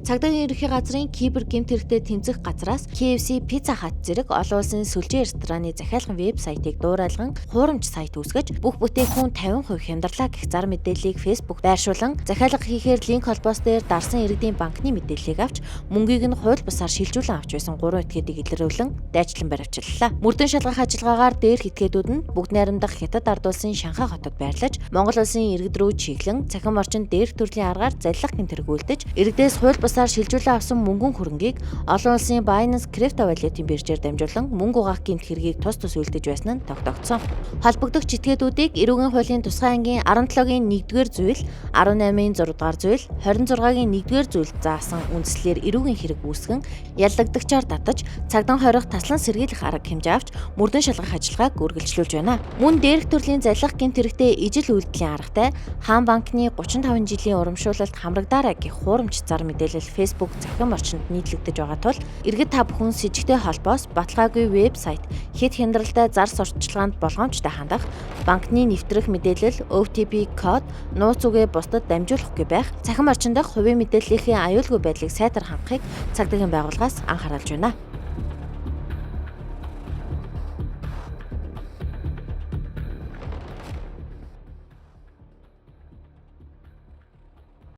Цагдаагийн ерөнхий газрын кибер гэмт хэрэгтэй тэмцэх газраас KFC Pizza Hut зэрэг олон улсын сүлжээ рестораны захиалгын вебсайтыг дуурайлган хуурамч сайт үүсгэж бүх бүтээгдэхүүн 50% хямдрлаа гэх зар мэдээллийг Facebook байршуулан захиалга хийхээр линк холбоос дээр дарсан иргэдийн банкны мэдээллийг авч мөнгийг нь хууль бусаар шилжүүлэн авч байсан 3 этгээдийг илрүүлэн дайчлан баривчлалаа. Мөрдөн шалгах ажиллагаагаар дээрх этгээдүүд нь бүгд найрамдах Хятад ард улсын Шанхай хотод байрлаж Монгол улсын иргэд рүү чиглэн цахим орчинд дээрх төрлийн аргаар залилах гэмт тэргүүлдэж иргэдээс хууль бусаар шилжүүлэн авсан мөнгөн хөрөнгийг олон улсын Binance Crypto Wallet-ийн биржээр дамжуулан мөнгө угаах гэмт хэргийг тус үлдэж байсан нь тогтогдсон. Холбогдогч этгээдүүдийг эрүүгийн хуулийн тусгай ангийн 17-гийн 1-р зүйл, 18-ийн 6-р зүйл, 26-гийн 1-р зүйл заасан үндслээр эрүүгийн хэрэг үүсгэн яллагдагчаар татаж цагдаа хорих таслан сэргийлэх арга хэмжээ авч мөрдөн шалгах ажиллагааг үргэлжлүүлж байна. Мөн дээрх төрлийн залилах гэмт хэрэгтэй ижил үйлдэлийн аргатай Хаан банкны 35 жилийн урамшуулалт хамрагдаарай гэх хуурамч зар мэдээлэл Facebook захин орчинд нийтлэгдэж байгаа тул иргэд та бүхэн с ижигтэй холбоос баталгаагүй вебсайт хэд хяндралтай зар сурталчилгаанд болгоомжтой хандах, банкны нэвтрэх мэдээлэл, OTP код, нууц үгээ бусдад дамжуулахгүй байх, цахим орчин дахь хувийн мэдээллийнхээ аюулгүй байдлыг сайтар хангахыг цагдаагийн байгууллагаас анхааруулж байна.